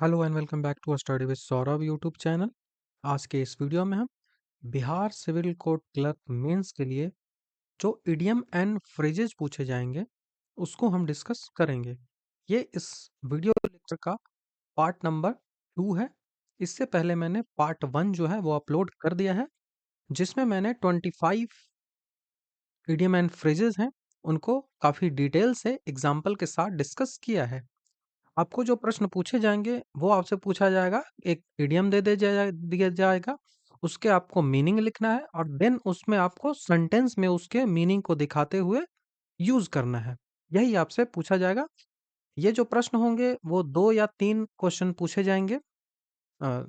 Hello and welcome back to study with Saurabh YouTube channel. आज के इस वीडियो में हम Bihar civil court clerk mains के लिए जो इडियम एंड फ्रेजेस पूछे जाएंगे उसको हम डिस्कस करेंगे। ये इस वीडियो लेक्चर का पार्ट नंबर 2 है। इससे पहले मैंने पार्ट 1 जो है वो अपलोड कर दिया है, जिसमें मैंने 25 इडियम एंड फ्रेजेस हैं उनको काफ़ी डिटेल से एग्जाम्पल के साथ डिस्कस किया है। आपको जो प्रश्न पूछे जाएंगे वो आपसे पूछा जाएगा, एक इडियम दिया जाएगा, उसके आपको मीनिंग लिखना है और देन उसमें आपको सेंटेंस में उसके मीनिंग को दिखाते हुए यूज करना है। यही आपसे पूछा जाएगा। ये जो प्रश्न होंगे वो 2 या 3 क्वेश्चन पूछे जाएंगे।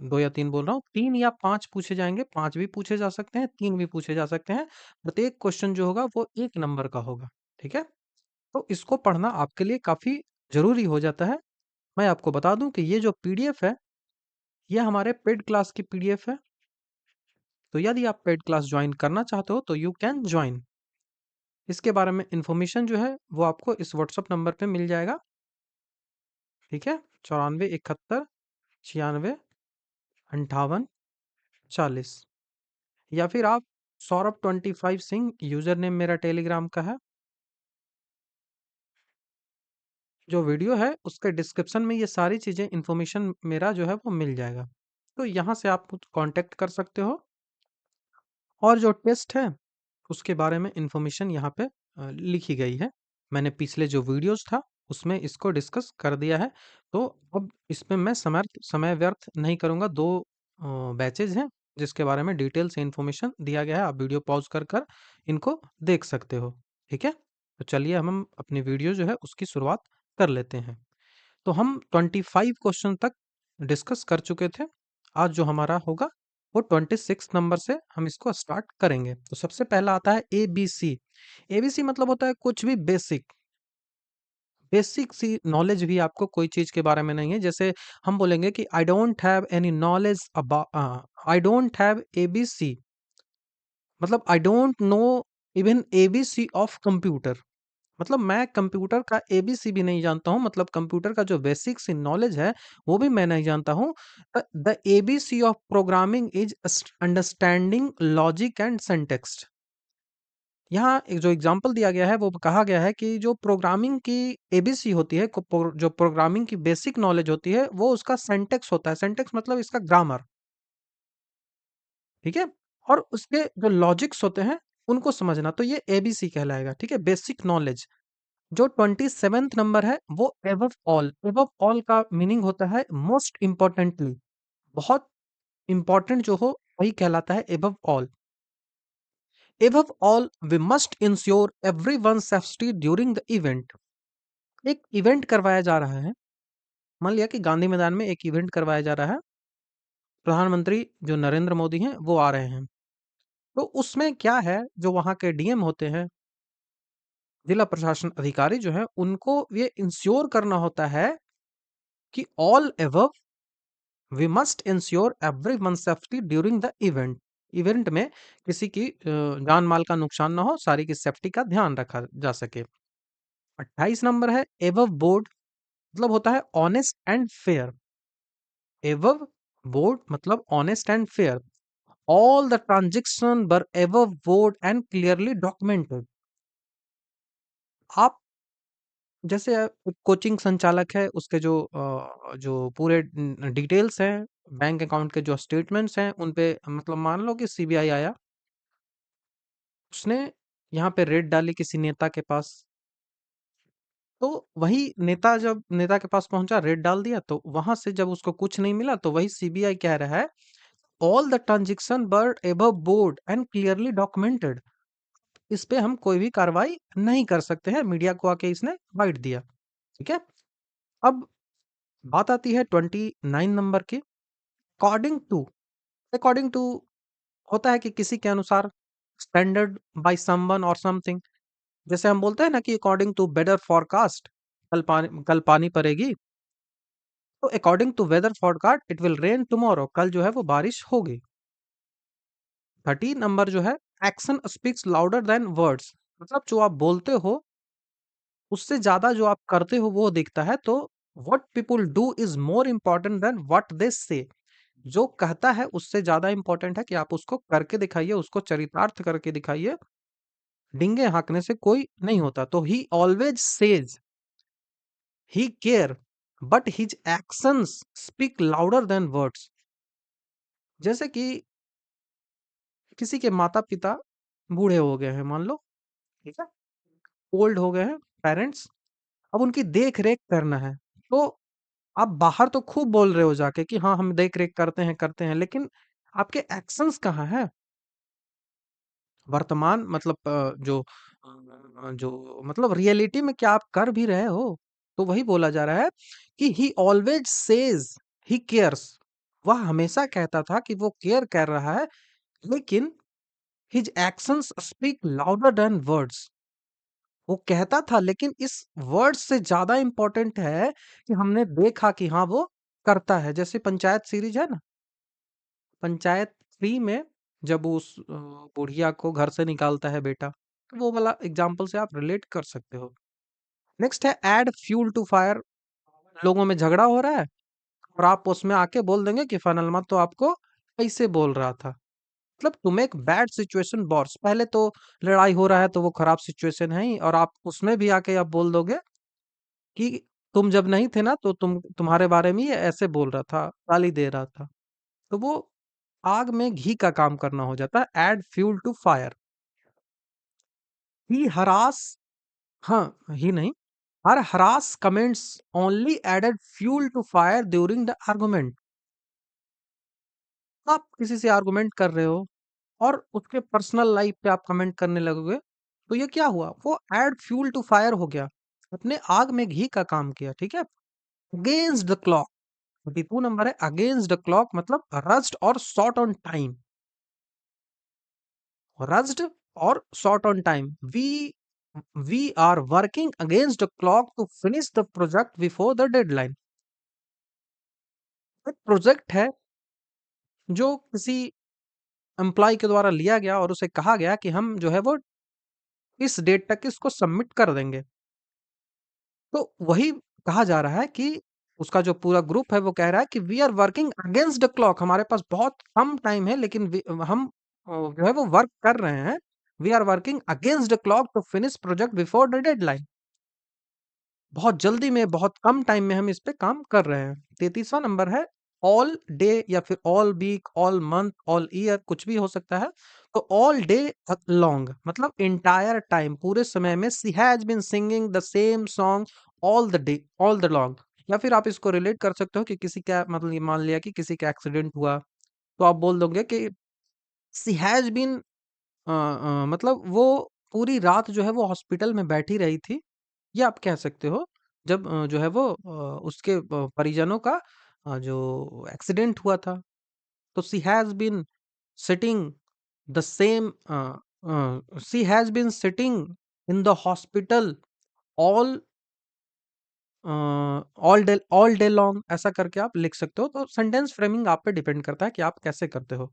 2 या 3 बोल रहा हूँ, 3 या 5 पूछे जाएंगे। 5 भी पूछे जा सकते हैं, 3 भी पूछे जा सकते हैं। प्रत्येक क्वेश्चन जो होगा वो 1 नंबर का होगा। ठीक है, तो इसको पढ़ना आपके लिए काफी जरूरी हो जाता है। मैं आपको बता दूं कि ये जो पीडीएफ है ये हमारे पेड क्लास की पीडीएफ है। तो यदि आप पेड क्लास ज्वाइन करना चाहते हो तो यू कैन ज्वाइन। इसके बारे में इंफॉर्मेशन जो है वो आपको इस व्हाट्सएप नंबर पे मिल जाएगा। ठीक है, 94 91 96 58 40, या फिर आप सौरभ25 सिंह यूजर नेम मेरा टेलीग्राम का है। जो वीडियो है उसके डिस्क्रिप्शन में ये सारी चीजें इंफॉर्मेशन मेरा जो है वो मिल जाएगा, तो यहाँ से आप कांटेक्ट कर सकते हो। और जो टेस्ट है उसके बारे में इंफॉर्मेशन यहाँ पे लिखी गई है। मैंने पिछले जो वीडियोस था उसमें इसको डिस्कस कर दिया है। तो अब इसमें मैं समय व्यर्थ नहीं करूँगा। 2 बैचेज हैं जिसके बारे में डिटेल से इंफॉर्मेशन दिया गया है। आप वीडियो पॉज कर कर इनको देख सकते हो। ठीक है, तो चलिए हम अपनी वीडियो जो है उसकी शुरुआत कर लेते हैं। तो हम 25 क्वेश्चन तक डिस्कस कर चुके थे। आज जो हमारा होगा वो 26 नंबर से हम इसको स्टार्ट करेंगे। तो सबसे पहला आता है एबीसी। एबीसी मतलब होता है कुछ भी बेसिक। बेसिक सी नॉलेज भी आपको कोई चीज के बारे में नहीं है। जैसे हम बोलेंगे कि I don't have any knowledge about, I don't have ABC, मतलब I don't know even ABC of computer. मतलब मैं कंप्यूटर का एबीसी भी नहीं जानता हूँ, मतलब कंप्यूटर का जो बेसिक सी नॉलेज है वो भी मैं नहीं जानता हूँ। The ABC of programming is understanding logic and syntax. यहाँ एक जो एग्जांपल दिया गया है वो कहा गया है कि जो प्रोग्रामिंग की एबीसी होती है, जो प्रोग्रामिंग की बेसिक नॉलेज होती है वो उसका सिंटैक्स होता है। सिंटैक्स मतलब इसका ग्रामर। ठीक है, और उसके जो लॉजिक्स होते हैं उनको समझना, तो ये एबीसी कहलाएगा। ठीक है, बेसिक नॉलेज। जो 27th नंबर है वो एबव ऑल। एबव ऑल का मीनिंग होता है मोस्ट इंपॉर्टेंटली, बहुत इंपॉर्टेंट जो हो वही कहलाता है above all. Above all we must ensure everyone safety during the event. एक इवेंट करवाया जा रहा है, मान लिया कि गांधी मैदान में एक इवेंट करवाया जा रहा है, प्रधानमंत्री जो नरेंद्र मोदी हैं वो आ रहे हैं। तो उसमें क्या है, जो वहां के डीएम होते हैं, जिला प्रशासन अधिकारी जो है, उनको ये इंश्योर करना होता है कि all above we must ensure everyone safety during the event. Event में किसी की जान माल का नुकसान ना हो, सारी की सेफ्टी का ध्यान रखा जा सके। 28 नंबर है एबव बोर्ड, मतलब होता है honest and fair. Above board मतलब honest and fair. All the transaction were above board and clearly documented. आप जैसे कोचिंग संचालक है, उसके जो पूरे डिटेल्स हैं, बैंक अकाउंट के जो स्टेटमेंट्स हैं उन पे, मतलब मान लो कि सीबीआई आया, उसने यहाँ पे रेड डाली किसी नेता के पास, तो वही नेता जब नेता के पास पहुंचा, रेड डाल दिया, तो वहां से जब उसको कुछ नहीं मिला तो वही सीबीआई कह रहा है all the transaction were above board and clearly documented. इस पे हम कोई भी कार्रवाई नहीं कर सकते हैं, मीडिया को आके इसने बाइट दिया। ठीक है, अब बात आती है 29 नंबर की। According to. अकॉर्डिंग टू होता है कि किसी के अनुसार, स्टैंडर्ड बाय समवन और समथिंग। जैसे हम बोलते हैं ना कि अकॉर्डिंग टू वेदर फोरकास्ट, कल पानी पड़ेगी, तो according to weather forecast it will rain tomorrow, कल जो है वो बारिश होगी। 30 नंबर जो है, action speaks louder than words, मतलब जो आप बोलते हो उससे ज्यादा जो आप करते हो वो दिखता है। तो what people do is more important then what they से। जो कहता है उससे ज्यादा इंपॉर्टेंट है कि आप उसको करके दिखाइए, उसको चरितार्थ करके दिखाइए। डिंगे हाँकने से कोई नहीं होता। तो ही always says he care, but his actions speak louder than words. जैसे कि किसी के माता पिता बूढ़े हो गए हैं, मान लो, ठीक है, ओल्ड हो गए हैं पेरेंट्स, अब उनकी देख रेख करना है। तो आप बाहर तो खूब बोल रहे हो जाके कि हाँ हम देख रेख करते हैं, लेकिन आपके एक्शंस कहाँ है? वर्तमान मतलब जो मतलब रियलिटी में क्या आप कर भी रहे हो? तो वही बोला जा रहा है कि ही ऑलवेज सेज ही केयर्स। वह हमेशा कहता था कि वो केयर कर रहा है, लेकिन his actions speak louder than words. वो कहता था, लेकिन इस वर्ड से ज्यादा इंपॉर्टेंट है कि हमने देखा कि हाँ वो करता है। जैसे पंचायत सीरीज है ना, पंचायत 3 में जब वो उस बुढ़िया को घर से निकालता है बेटा, तो वो वाला एग्जाम्पल से आप रिलेट कर सकते हो। नेक्स्ट है ऐड फ्यूल टू फायर। लोगों में झगड़ा हो रहा है और आप उसमें आके बोल देंगे कि फनलमा तो आपको ऐसे बोल रहा था। मतलब to make bad situation worse. पहले तो लड़ाई हो रहा है तो वो खराब सिचुएशन है ही, और आप उसमें भी आके आप बोल दोगे कि तुम जब नहीं थे ना तो तुम्हारे बारे में ये ऐसे बोल रहा था, गाली दे रहा था। तो वो आग में घी का काम करना हो जाता है, add fuel to fire. He harass, हाँ, ही नहीं, her harass comments only added fuel to fire during the argument. आप किसी से आर्गुमेंट कर रहे हो और उसके पर्सनल लाइफ पे आप कमेंट करने लगोगे, तो ये क्या हुआ? वो ऐड फ्यूल टू फायर हो गया, अपने आग में घी का काम किया, ठीक है। अगेंस्ट द क्लॉक, 42 नंबर है। अगेंस्ट द क्लॉक मतलब रस्ट और शॉर्ट ऑन टाइम। रस्ट और short on time. We are working against the clock to finish the project before the deadline. एक प्रोजेक्ट है जो किसी एम्प्लॉय के द्वारा लिया गया और उसे कहा गया कि हम जो है वो इस डेट तक इसको सबमिट कर देंगे। तो वही कहा जा रहा है कि उसका जो पूरा ग्रुप है वो कह रहा है कि we are working against the clock. हमारे पास बहुत कम टाइम है, लेकिन हम जो है वो वर्क कर रहे हैं। We are working against the clock to finish project before the deadline. बहुत जल्दी में, बहुत कम टाइम में हम इस पे काम कर रहे हैं। 33वां नंबर है ऑल डे, या फिर all week, all month, all year, कुछ भी हो सकता है। तो ऑल डे लॉन्ग मतलब इंटायर टाइम, पूरे समय में। She has been singing the same song all the day, all the long. या फिर आप इसको रिलेट कर सकते हो कि किसी का मतलब ये मान लिया कि किसी का एक्सीडेंट हुआ, तो आप बोल दोगे कि शी हैज बीन मतलब वो पूरी रात जो है वो हॉस्पिटल में बैठी रही थी। ये आप कह सकते हो जब जो है वो उसके परिजनों का जो एक्सीडेंट हुआ था। तो she has been sitting the same, she has been sitting in the hospital all all day long, ऐसा करके आप लिख सकते हो। तो सेंटेंस फ्रेमिंग आप पे डिपेंड करता है कि आप कैसे करते हो।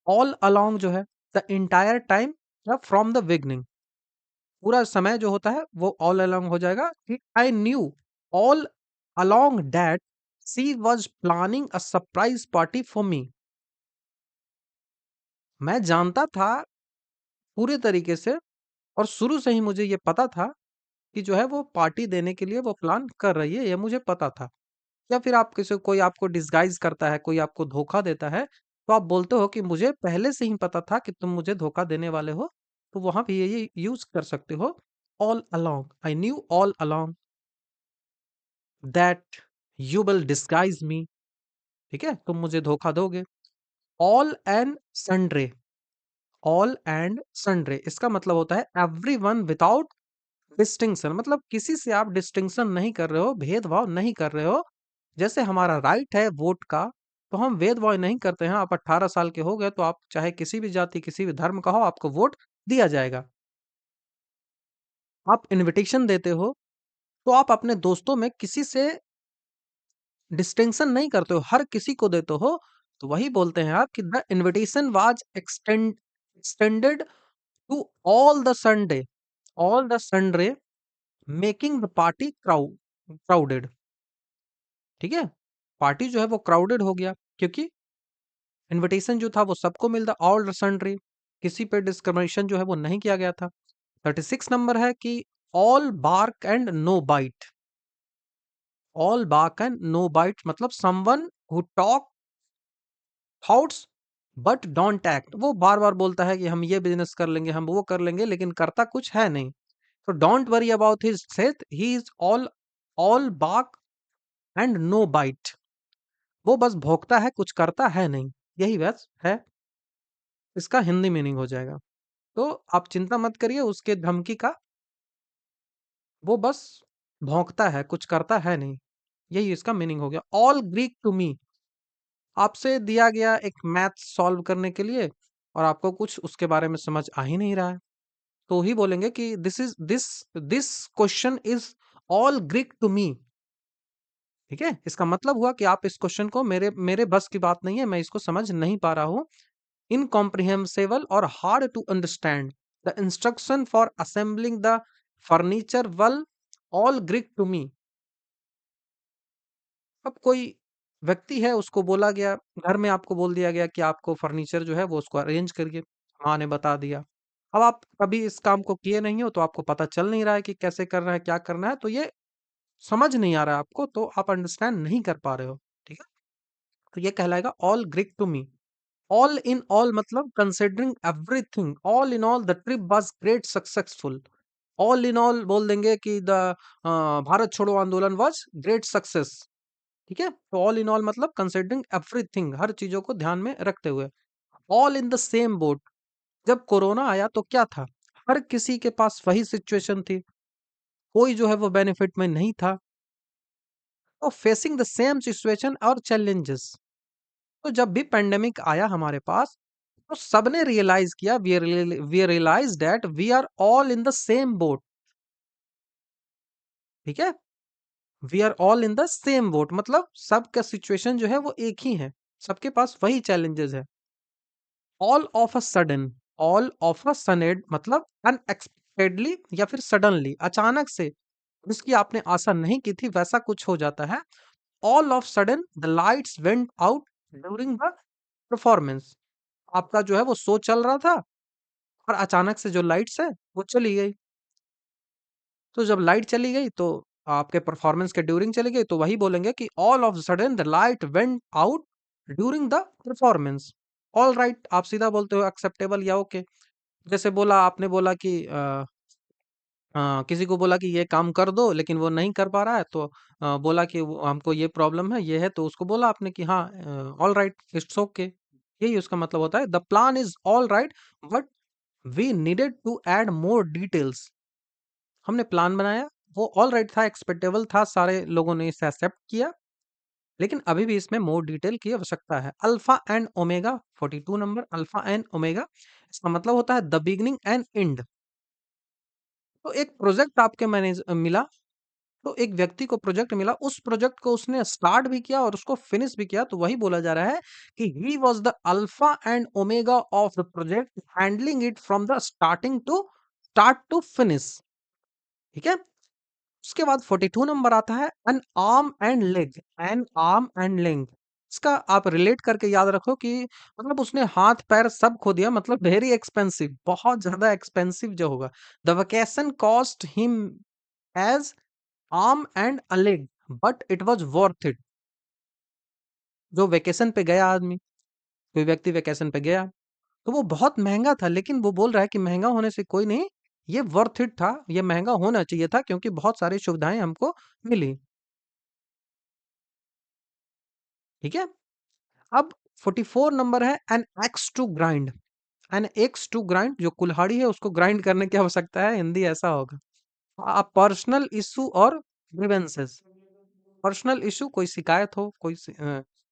ऑल अलोंग जो है द इंटायर टाइम या फ्रॉम द बिगनिंग, पूरा समय जो होता है वो ऑल अलोंग हो जाएगा। कि आई knew all along that she was planning a surprise party for me. मैं जानता था पूरे तरीके से, और शुरू से ही मुझे ये पता था कि जो है वो पार्टी देने के लिए वो प्लान कर रही है, ये मुझे पता था। या फिर आप किसी कोई आपको डिसगाइज करता है, कोई आपको धोखा देता है, तो आप बोलते हो कि मुझे पहले से ही पता था कि तुम मुझे धोखा देने वाले हो। तो वहां भी ये यूज कर सकते हो, all along. I knew all along that you will disguise me. ठीक है, तुम मुझे धोखा दोगे। All and sundry, all and sundry इसका मतलब होता है एवरी वन विदाउट डिस्टिंक्शन। मतलब किसी से आप डिस्टिंक्शन नहीं कर रहे हो, भेदभाव नहीं कर रहे हो। जैसे हमारा राइट है वोट का, तो हम भेदभाव नहीं करते हैं। आप 18 साल के हो गए तो आप चाहे किसी भी जाति, किसी भी धर्म का हो, आपको वोट दिया जाएगा। आप इनविटेशन देते हो तो आप अपने दोस्तों में किसी से डिस्टिंक्शन नहीं करते हो, हर किसी को देते हो। तो वही बोलते हैं आप कि the invitation was extended to all the Sunday making the party crowded. ठीक है? पार्टी जो है वो क्राउडेड हो गया क्योंकि इन्विटेशन जो था वो सबको मिलता, ऑल सन्ड्री, किसी पे डिस्क्रिमिनेशन जो है वो नहीं किया गया था। 36 नंबर है कि all bark and no bite. All bark and no bite मतलब someone who talk thoughts but don't act. वो बार बार बोलता है कि हम ये बिजनेस कर लेंगे, हम वो कर लेंगे, लेकिन करता कुछ है नहीं। तो डोंट वरी अबाउट हिज सेथ, he is all bark and no bite. वो बस भोंकता है, कुछ करता है नहीं। यही बस है, इसका हिंदी मीनिंग हो जाएगा। तो आप चिंता मत करिए उसके धमकी का, वो बस भौंकता है, कुछ करता है नहीं। यही इसका मीनिंग हो गया। ऑल ग्रीक टू मी, आपसे दिया गया एक मैथ सॉल्व करने के लिए और आपको कुछ उसके बारे में समझ आ ही नहीं रहा है, तो ही बोलेंगे कि this question is all Greek to me. ठीक है, इसका मतलब हुआ कि आप इस क्वेश्चन को मेरे मेरे बस की बात नहीं है, मैं इसको समझ नहीं पा रहा हूँ। इनकॉम्प्रिहेंसिबल और hard to understand the instruction for assembling the furniture well all Greek to me. अब कोई व्यक्ति है, उसको बोला गया, घर में आपको बोल दिया गया कि आपको फर्नीचर जो है वो उसको अरेंज करिए, माँ ने बता दिया। अब आप कभी इस काम को किए नहीं हो, तो आपको पता चल नहीं रहा है कि कैसे करना है, क्या करना है, तो ये समझ नहीं आ रहा है आपको, तो आप अंडरस्टैंड नहीं कर पा रहे हो। ठीक है, तो ये कहलाएगा all Greek to me. All in all मतलब considering everything, all in all the trip was great successful. All in all बोल देंगे कि द भारत छोड़ो आंदोलन वाज ग्रेट सक्सेस। ठीक है, तो ऑल इन ऑल मतलब कंसिडरिंग एवरीथिंग, हर चीजों को ध्यान में रखते हुए। All in the same boat, जब कोरोना आया तो क्या था, हर किसी के पास वही सिचुएशन थी, कोई जो है वो बेनिफिट में नहीं था। तो फेसिंग द सेम सिचुएशन और चैलेंजेस, तो जब भी पेंडेमिक आया हमारे पास, तो सबने रियलाइज किया, we realize that we are all in the same boat. ठीक है, we are all in the same boat मतलब सबका सिचुएशन जो है वो एक ही है, सबके पास वही चैलेंजेस है। All of a sudden, all of a सनेड मतलब अनएक्सपेक्टेडली या फिर सडनली, अचानक से, जिसकी आपने आशा नहीं की थी वैसा कुछ हो जाता है। All of sudden the lights went out during the performance, आपका जो है वो शो चल रहा था और अचानक से जो लाइट्स है वो चली गई। तो जब लाइट चली गई तो आपके परफॉर्मेंस के ड्यूरिंग चली गई, तो वही बोलेंगे कि all of sudden the light went out during the performance. All right आप सीधा बोलते हो एक्सेप्टेबल या ओके। जैसे बोला, आपने बोला कि किसी को बोला कि ये काम कर दो लेकिन वो नहीं कर पा रहा है, तो बोला कि हमको ये प्रॉब्लम है, ये है, तो उसको बोला आपने कि हाँ ऑल राइट, इट्स ओके। यही उसका मतलब होता है, the plan is all right but we needed to add more details. हमने प्लान बनाया, वो ऑल राइट था, एक्सपेक्टेबल था, सारे लोगों ने इसे एक्सेप्ट किया, लेकिन अभी भी इसमें मोर डिटेल की आवश्यकता है। Alpha and omega, 42 number, alpha and omega, इसका मतलब होता है द बिगिनिंग एंड एंड। तो एक प्रोजेक्ट आपके मैनेज मिला, तो एक व्यक्ति को प्रोजेक्ट मिला, उस प्रोजेक्ट को उसने स्टार्ट भी किया और उसको फिनिश भी किया, तो वही बोला जा रहा है कि he was the alpha and omega of the project, handling it from the start to finish. ठीक है, उसके बाद 42 नंबर आता है an arm and leg, an arm and leg. इसका आप रिलेट करके याद रखो कि मतलब उसने हाथ पैर सब खो दिया, मतलब वेरी एक्सपेंसिव, बहुत ज्यादा एक्सपेंसिव जो होगा। The vacation cost him as arm and a leg but it was worth it. जो वेकेशन पे गया आदमी, कोई व्यक्ति वेकेशन पे गया, तो वो बहुत महंगा था, लेकिन वो बोल रहा है कि महंगा होने से कोई नहीं, ये वर्थ इट था, ये महंगा होना चाहिए था क्योंकि बहुत सारी सुविधाएं हमको मिली। ठीक है, अब 44 नंबर है an axe to grind. An axe to grind, जो कुल्हाड़ी है उसको ग्राइंड करने की आवश्यकता है, हिंदी ऐसा होगा। पर्सनल इशू और ग्रीवेंसेस, पर्सनल इशू कोई शिकायत हो,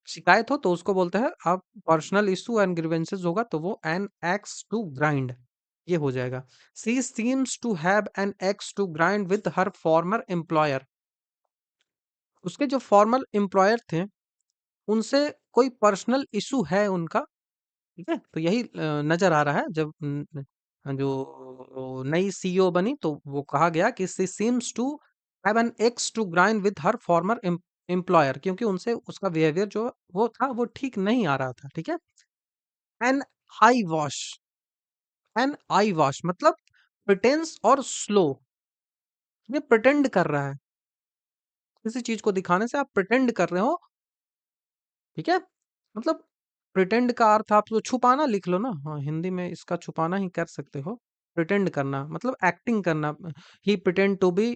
शिकायत हो तो उसको बोलते हैं आप पर्सनल इशू एंड ग्रीवेंसेस होगा तो वो एन एक्स टू ग्राइंड, ये हो जाएगा। She seems to have an axe to grind with her former employer, उसके जो फॉर्मल एम्प्लॉयर थे उनसे कोई पर्सनल इशू है उनका। ठीक है, तो यही नजर आ रहा है जब जो नई सीईओ बनी तो वो कहा गया कि she seems to have an axe to grind with her former employer, क्योंकि उनसे उसका बिहेवियर जो वो था वो ठीक नहीं आ रहा था, ठीक है। एन आई वॉश, एन आई वॉश मतलब प्रिटेंस और स्लो, ये प्रिटेंड कर रहा है, किसी चीज को दिखाने से आप प्रिटेंड कर रहे हो, ठीक है। मतलब प्रिटेंड का अर्थ आप तो छुपाना लिख लो ना, हाँ हिंदी में इसका छुपाना ही कर सकते हो। प्रिटेंड करना मतलब एक्टिंग करना, ही प्रिटेंड टू बी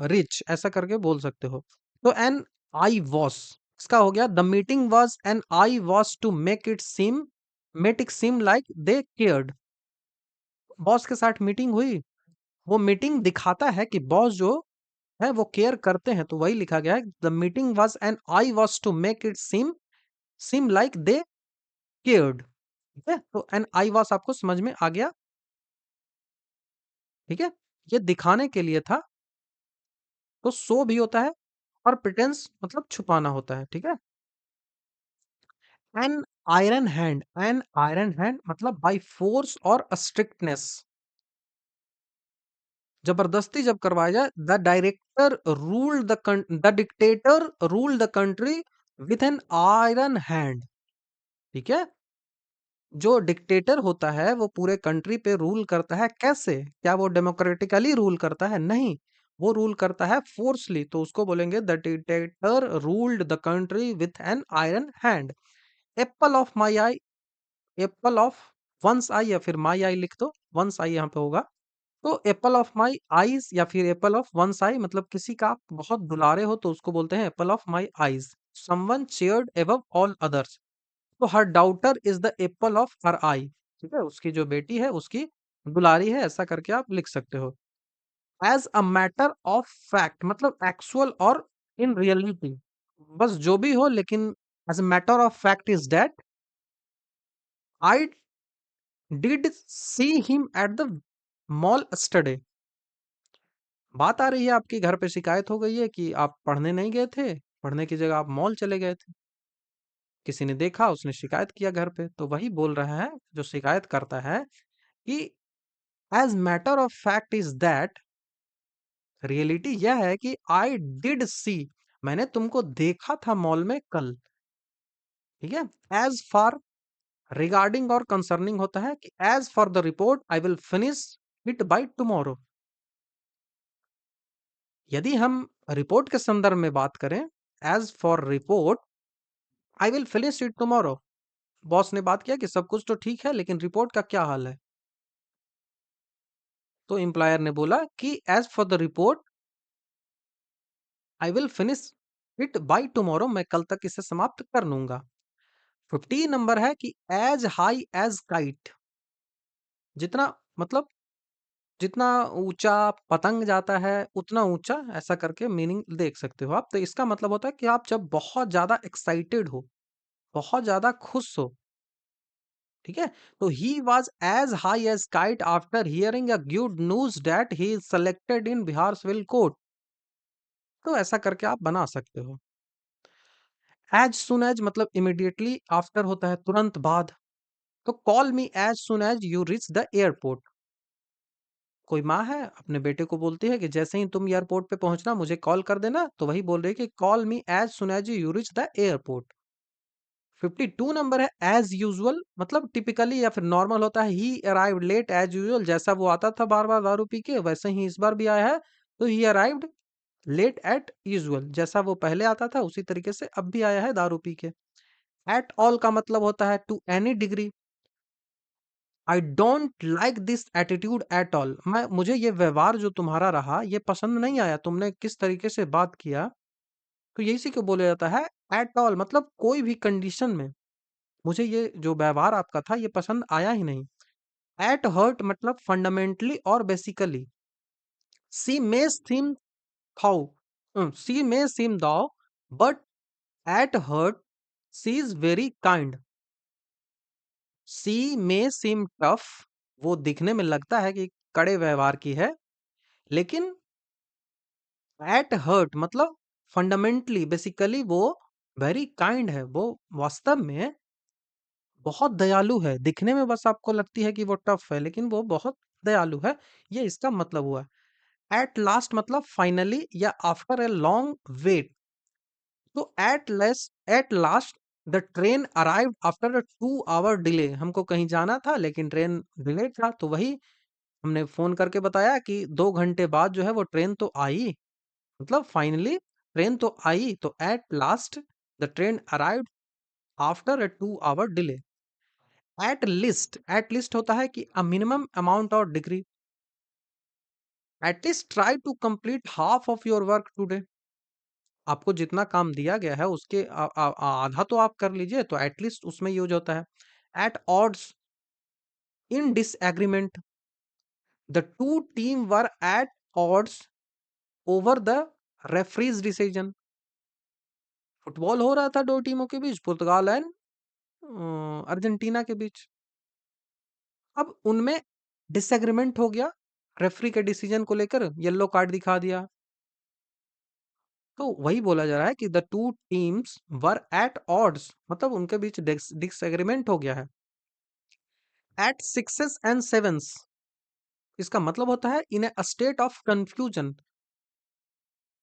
रिच, ऐसा करके बोल सकते हो। तो एन आई वॉस, इसका हो गया the meeting was an eye wash to make it seem like they cared. Boss के साथ मीटिंग हुई, वो मीटिंग दिखाता है कि बॉस जो है वो केयर करते हैं, तो वही लिखा गया है the meeting was an eye wash to make it seem like they cared, ठीक है। तो एन आई वाज आपको समझ में आ गया, ठीक है। ये दिखाने के लिए था, तो सो भी होता है और प्रिटेंस मतलब छुपाना होता है, ठीक है। एन एन आयरन हैंड मतलब बाय फोर्स और स्ट्रिक्टनेस, जबरदस्ती जब करवाया जाए, the dictator rule the country with an iron hand, ठीक है। जो डिक्टेटर होता है वो पूरे कंट्री पे रूल करता है, कैसे? क्या वो डेमोक्रेटिकली रूल करता है? नहीं, वो रूल करता है फोर्सली, तो उसको बोलेंगे the dictator ruled the country with an iron hand. Apple of my eye, apple of one's eye या फिर माई आई लिख दो, वंस आई यहाँ पे होगा। तो एप्पल ऑफ माई आईज या फिर एप्पल ऑफ वंस आई मतलब किसी का आप बहुत दुलारे हो तो उसको बोलते हैं apple of my eyes. Someone cherished above all others, तो her daughter is the apple of her eye, ठीक है, उसकी जो बेटी है उसकी दुलारी है, ऐसा करके आप लिख सकते हो। As a matter of fact मतलब एक्चुअल और इन रियलिटी, बस जो भी हो, लेकिन as a matter of fact is that I did see him at the mall yesterday. बात आ रही है आपकी घर पे शिकायत हो गई है कि आप पढ़ने नहीं गए थे, पढ़ने की जगह आप मॉल चले गए थे, किसी ने देखा, उसने शिकायत किया घर पे, तो वही बोल रहा है जो शिकायत करता है कि as matter of fact is that, reality यह है कि आई डिड सी, मैंने तुमको देखा था मॉल में कल, ठीक है। एज फॉर रिगार्डिंग और कंसर्निंग होता है कि as for the report I will finish it by tomorrow. यदि हम रिपोर्ट के संदर्भ में बात करें, as for report I will finish it tomorrow, boss ने बात किया कि सब कुछ तो ठीक है लेकिन रिपोर्ट का क्या हाल है, तो एम्प्लॉयर ने बोला कि as for the report I will finish it by tomorrow, मैं कल तक इसे समाप्त कर लूंगा। 15 नंबर है कि एज हाई एज काइट, जितना मतलब जितना ऊंचा पतंग जाता है उतना ऊंचा, ऐसा करके मीनिंग देख सकते हो आप। तो इसका मतलब होता है कि आप जब बहुत ज्यादा एक्साइटेड हो, बहुत ज्यादा खुश हो, ठीक है। तो he was as high as kite after hearing a good news that he is selected in Bihar civil court, तो ऐसा करके आप बना सकते हो। एज सुन एज मतलब इमिडिएटली आफ्टर होता है, तुरंत बाद। तो call me as soon as you reach the airport, कोई माँ है अपने बेटे को बोलती है कि जैसे ही तुम एयरपोर्ट पे पहुंचना मुझे कॉल कर देना, तो वही बोल रही है कि call me as soon as you reach the airport. 52 number है एज यूजुअल मतलब टिपिकली या फिर नॉर्मल होता है, he arrived late as usual, जैसा वो आता था बार बार दारू पी के वैसे ही इस बार भी आया है, तो he arrived late at usual, जैसा वो पहले आता था उसी तरीके से अब भी आया है दारू पी के। एट ऑल का मतलब होता है to any degree, I don't like this attitude at all, मैं मुझे ये व्यवहार जो तुम्हारा रहा ये पसंद नहीं आया, तुमने किस तरीके से बात किया, तो यही से क्यों बोला जाता है एट ऑल मतलब कोई भी कंडीशन में मुझे ये जो व्यवहार आपका था ये पसंद आया ही नहीं। एट हर्ट मतलब फंडामेंटली और basically. She may seem though, she may seem though but at heart she is very kind. She may seem tough, वो दिखने में लगता है कि कड़े व्यवहार की है, लेकिन एट हर्ट मतलब फंडामेंटली बेसिकली वो वेरी काइंड है, वो वास्तव में बहुत दयालु है, दिखने में बस आपको लगती है कि वो टफ है लेकिन वो बहुत दयालु है, ये इसका मतलब हुआ। एट लास्ट मतलब फाइनली या आफ्टर ए लॉन्ग वेट। तो at last the train arrived after a 2 hour delay. हमको कहीं जाना था लेकिन ट्रेन डिले था, तो वही हमने फोन करके बताया कि 2 घंटे बाद जो है वो ट्रेन तो आई, मतलब फाइनली ट्रेन तो आई। तो at last the train arrived after a 2 hour delay. At least होता है कि अ मिनिमम अमाउंट और degree. At least try to complete half of your work today. आपको जितना काम दिया गया है उसके आधा तो आप कर लीजिए, तो एटलीस्ट उसमें यूज होता है। At odds, in disagreement, the two team were at odds over the referee's decision. Football हो रहा था दो टीमों के बीच, पुर्तगाल एंड अर्जेंटीना के बीच। अब उनमें डिसएग्रीमेंट हो गया रेफरी के डिसीजन को लेकर, येलो कार्ड दिखा दिया। तो वही बोला जा रहा है कि the two teams were at odds, मतलब उनके बीच डिसएग्रीमेंट हो गया है। एट सिक्सेस एंड सेवेंस, इसका मतलब होता है in a state of confusion.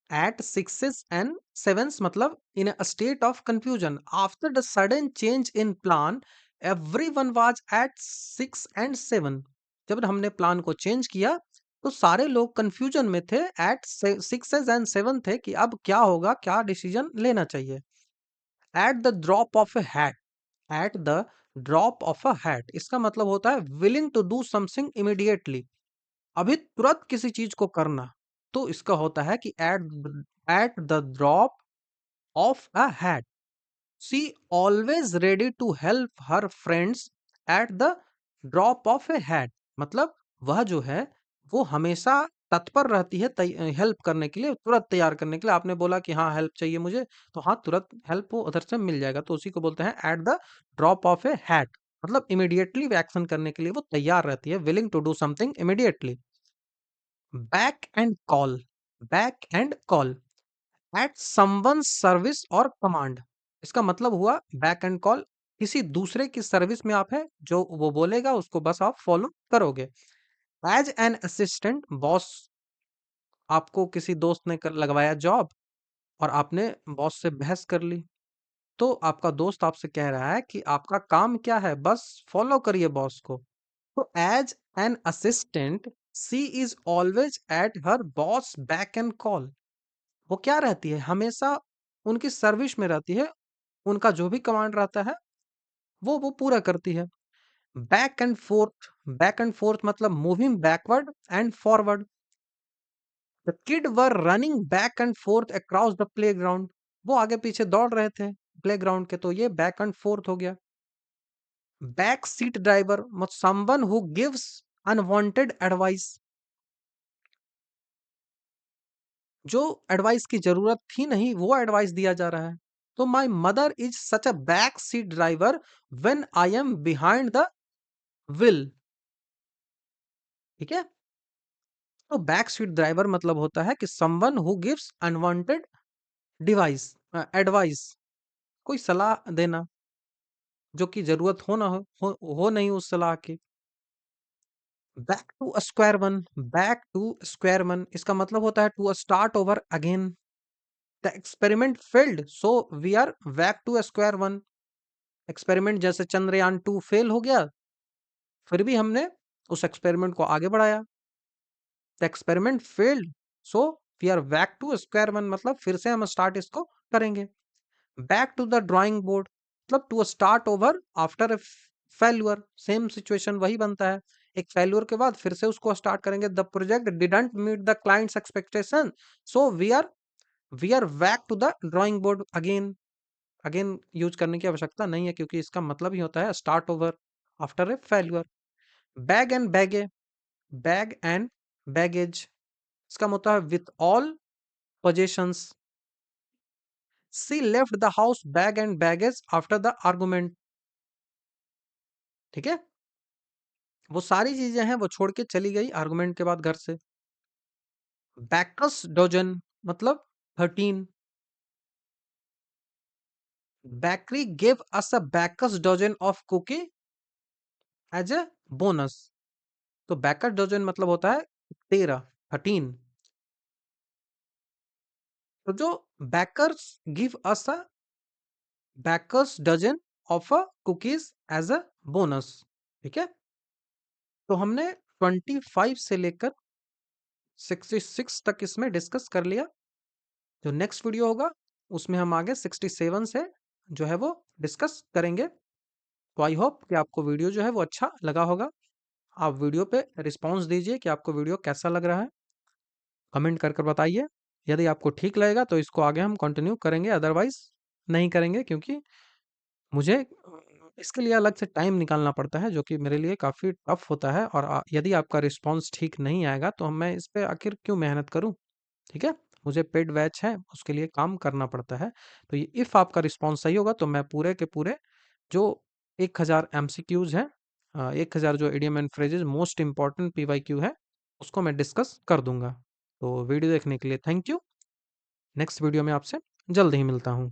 At sixes and sevens मतलब in a state of confusion after the sudden change in plan, everyone was at 6 and 7। जब हमने प्लान को चेंज किया तो सारे लोग कंफ्यूजन में थे, एट 6 and 7 थे कि अब क्या होगा, क्या डिसीजन लेना चाहिए। At the drop of a hat, at the drop of a hat इसका मतलब होता है willing to do something immediately, अभी तुरंत किसी चीज को करना। तो इसका होता है कि at the drop of a hat, she always ready to help her friends at the drop of a hat. मतलब वह जो है वो हमेशा तत्पर रहती है हेल्प करने के लिए, तुरंत तैयार करने के लिए। आपने बोला कि हाँ हेल्प चाहिए मुझे, तो हाँ तुरंत हेल्प वो उधर से मिल जाएगा, तो उसी को बोलते हैं at the drop of a hat. मतलब इमीडिएटली एक्शन करने के लिए वो तैयार रहती है, willing to do something immediately. Beck and call, beck and call at someone service और कमांड। इसका मतलब हुआ बैक एंड कॉल, किसी दूसरे की सर्विस में आप है, जो वो बोलेगा उसको बस आप फॉलो करोगे। एज एन असिस्टेंट बॉस, आपको किसी दोस्त ने लगवाया जॉब और आपने बॉस से बहस कर ली, तो आपका दोस्त आपसे कह रहा है कि आपका काम क्या है, बस फॉलो करिए बॉस को। तो as an assistant she is always at her boss beck and call. वो क्या रहती है, हमेशा उनकी सर्विस में रहती है, उनका जो भी कमांड रहता है वो पूरा करती है। Back and forth, back and forth मतलब moving backward and forward. The kid were running back and forth across the playground, वो आगे पीछे दौड़ रहे थे प्लेग्राउंड के, तो ये बैक एंड फोर्थ हो गया। बैक सीट ड्राइवर मतलब someone who gives unwanted advice, जो एडवाइस की जरूरत थी नहीं वो एडवाइस दिया जा रहा है। तो my mother is such a back seat driver when I am behind the wheel. ठीक है, तो बैक सीट ड्राइवर मतलब होता है कि someone who gives unwanted device, advice, कोई सलाह देना जो कि जरूरत हो ना हो नहीं उस सलाह की। Back to square one, back to square one इसका मतलब होता है to start over again. The experiment failed so we are back to square one. Experiment जैसे चंद्रयान 2 फेल हो गया, फिर भी हमने उस एक्सपेरिमेंट को आगे बढ़ाया। The experiment failed so we are back to square one, मतलब फिर से हम स्टार्ट इसको करेंगे। Back to the drawing board मतलब to start over after a failure, same situation वही बनता है, एक फेल्यूर के बाद फिर से उसको स्टार्ट करेंगे। The project didn't meet the client's expectation so we are back to the drawing board again. Again use करने की आवश्यकता नहीं है क्योंकि इसका मतलब ही होता है start over after a failure. Bag and baggage, bag and baggage इसका मतलब है with all possessions. She left the house bag and baggage after the argument. ठीक है, वो सारी चीजें हैं वो छोड़ के चली गई आर्गुमेंट के बाद घर से। बैकस डोजन मतलब 13। Bakery give us a baker's dozen of cookie as a bonus. तो बैकस डोजन मतलब होता है 13, 13। तो जो bakers give us a baker's dozen of a cookies as a bonus. ठीक है, तो हमने 25 से लेकर 66 तक इसमें डिस्कस कर लिया। जो नेक्स्ट वीडियो होगा उसमें हम आगे 67 से जो है वो डिस्कस करेंगे। तो आई होप कि आपको वीडियो जो है वो अच्छा लगा होगा। आप वीडियो पे रिस्पॉन्स दीजिए कि आपको वीडियो कैसा लग रहा है, कमेंट कर कर बताइए। यदि आपको ठीक लगेगा तो इसको आगे हम कंटिन्यू करेंगे, अदरवाइज नहीं करेंगे, क्योंकि मुझे इसके लिए अलग से टाइम निकालना पड़ता है जो कि मेरे लिए काफ़ी टफ होता है। और यदि आपका रिस्पॉन्स ठीक नहीं आएगा तो मैं इस पे आखिर क्यों मेहनत करूं। ठीक है, मुझे पेड बैच है, उसके लिए काम करना पड़ता है। तो ये इफ़ आपका रिस्पॉन्स सही होगा तो मैं पूरे के पूरे जो 1000 एमसीक्यूज हैं, 1000 जो idiom and phrases most important PYQ है, उसको मैं डिस्कस कर दूंगा। तो वीडियो देखने के लिए थैंक यू। नेक्स्ट वीडियो में आपसे जल्द ही मिलता हूँ।